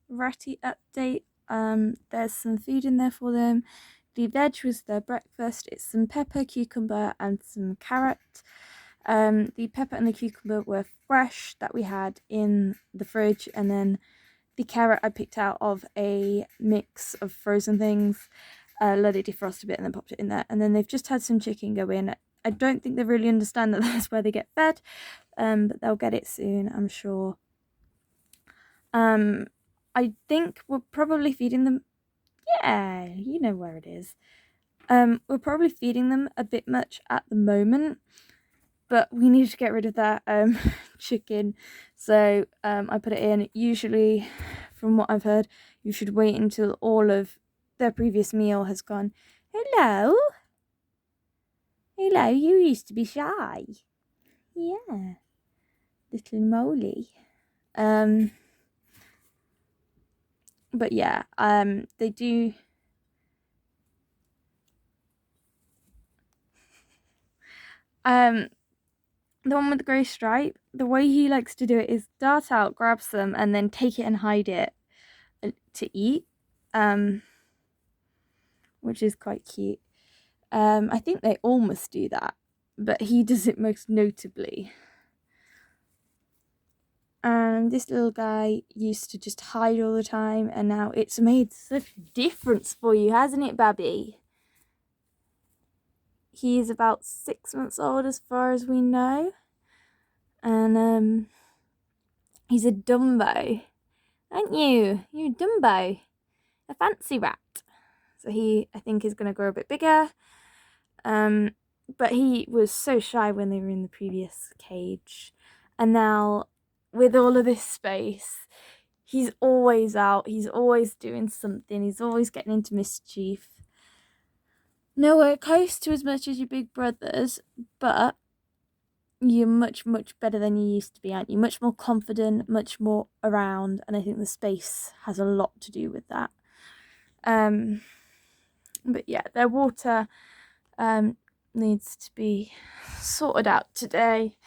rattie update. There's some food in there for them. The veg was their breakfast. It's some pepper, cucumber, and some carrot. The pepper and the cucumber were fresh that we had in the fridge, and then the carrot I picked out of a mix of frozen things, let it defrost a bit, and then popped it in there. And then they've just had some chicken go in. I don't think they really understand that that's where they get fed, but they'll get it soon, I'm sure. I think we're probably feeding them. Yeah, you know where it is. We're probably feeding them a bit much at the moment, but we need to get rid of that chicken. So I put it in. Usually, from what I've heard, you should wait until all of their previous meal has gone. Hello, you used to be shy. Yeah, little Molly. But yeah, they do. The one with the grey stripe, the way he likes to do it is dart out, grabs them, and then take it and hide it to eat, which is quite cute. I think they all must do that, but he does it most notably. And this little guy used to just hide all the time, and now it's made such a difference for you, hasn't it, Babby? He's about 6 months old as far as we know. And he's a Dumbo. Aren't you? You're a Dumbo. A fancy rat. So he, I think, is going to grow a bit bigger. But he was so shy when they were in the previous cage. And now, with all of this space, he's always out. He's always doing something. He's always getting into mischief. Nowhere close to as much as your big brothers, but you're much, much better than you used to be, aren't you? Much more confident, much more around, and I think the space has a lot to do with that. But yeah, their water needs to be sorted out today.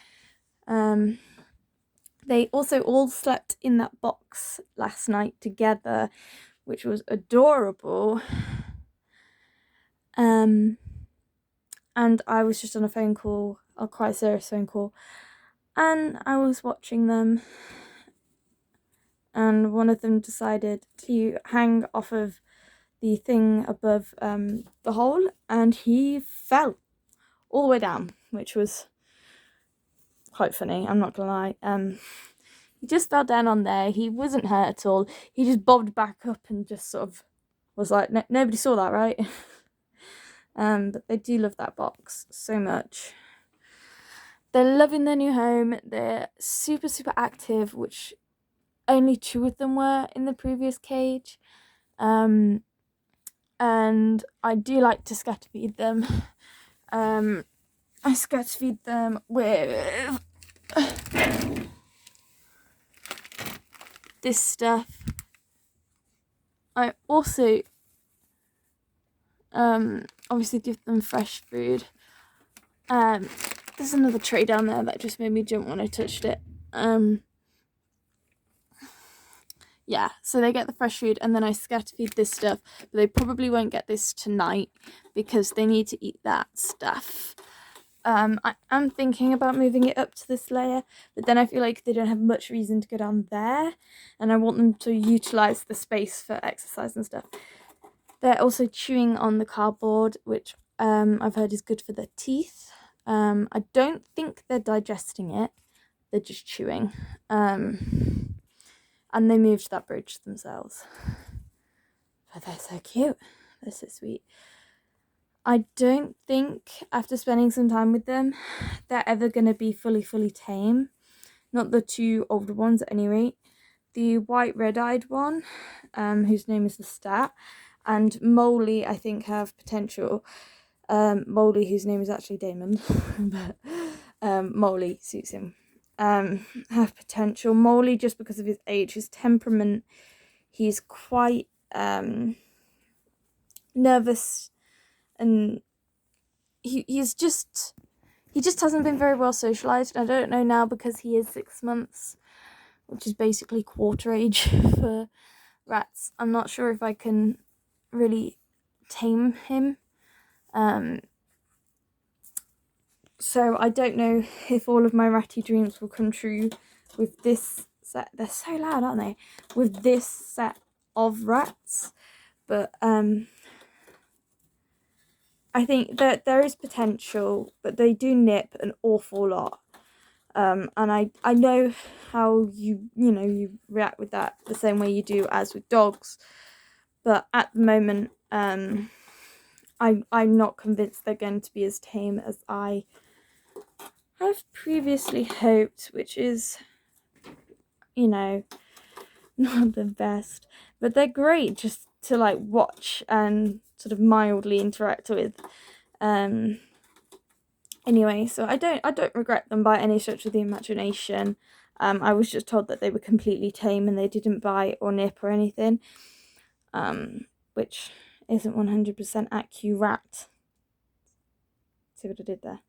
They also all slept in that box last night together, which was adorable. And I was just on a phone call, a quite serious phone call, and I was watching them, and one of them decided to hang off of the thing above the hole, and he fell all the way down, which was quite funny, I'm not gonna lie. He just fell down on there. He wasn't hurt at all. He just bobbed back up and just sort of was like, nobody saw that, right? But they do love that box so much. They're loving their new home. They're super, super active, which only 2 of them were in the previous cage. And I do like to scatter feed them. I scatter feed them with this stuff. I also obviously give them fresh food. There's another tray down there that just made me jump when I touched it. Yeah, so they get the fresh food, and then I scatter feed this stuff, but they probably won't get this tonight because they need to eat that stuff. I am thinking about moving it up to this layer, but then I feel like they don't have much reason to go down there, and I want them to utilize the space for exercise and stuff. They're also chewing on the cardboard, which I've heard is good for their teeth. I don't think they're digesting it, they're just chewing. And they moved that bridge themselves. But they're so cute. They're so sweet. I don't think, after spending some time with them, they're ever going to be fully tame. Not the 2 older ones, at any rate. The white red-eyed one, whose name is the Stat, and Molly, I think, have potential. Molly, whose name is actually Damon, but Molly suits him. Have potential. Molly, just because of his age, his temperament, he's quite nervous, and he just hasn't been very well socialized. I don't know now because he is 6 months, which is basically quarter age for rats. I'm not sure if I can really tame him. So I don't know if all of my ratty dreams will come true with this set. They're so loud, aren't they? With this set of rats. But I think that there is potential, but they do nip an awful lot. And I know how you react with that the same way you do as with dogs. But at the moment, I'm not convinced they're going to be as tame as I have previously hoped, which is, not the best. But they're great just to like watch and sort of mildly interact with. Anyway, so I don't regret them by any stretch of the imagination. I was just told that they were completely tame and they didn't bite or nip or anything. Which isn't 100% accurate. See what I did there?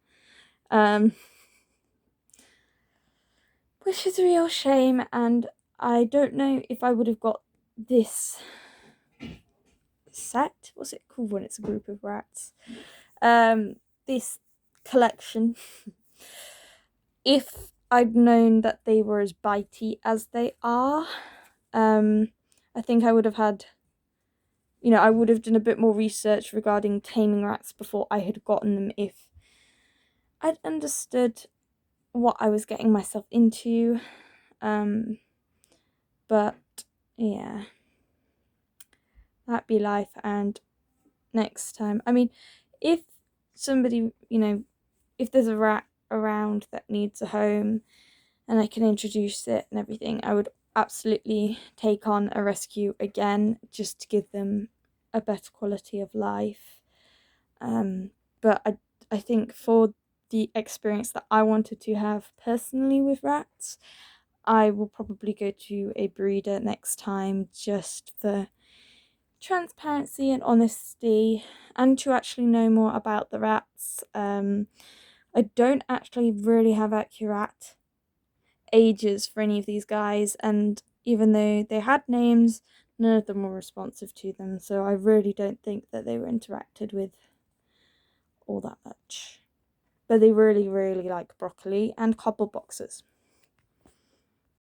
Which is a real shame, and I don't know if I would have got this set. What's it called when it's a group of rats? This collection. If I'd known that they were as bitey as they are, I think I would have had, I would have done a bit more research regarding taming rats before I had gotten them if I'd understood what I was getting myself into. But yeah, that'd be life. And next time, I mean, if somebody, if there's a rat around that needs a home and I can introduce it and everything, I would absolutely take on a rescue again just to give them a better quality of life. But I think for the experience that I wanted to have personally with rats, I will probably go to a breeder next time just for transparency and honesty and to actually know more about the rats. I don't actually really have accurate ages for any of these guys, and even though they had names, none of them were responsive to them, so I really don't think that they were interacted with all that much. But they really, really like broccoli and cobble boxes.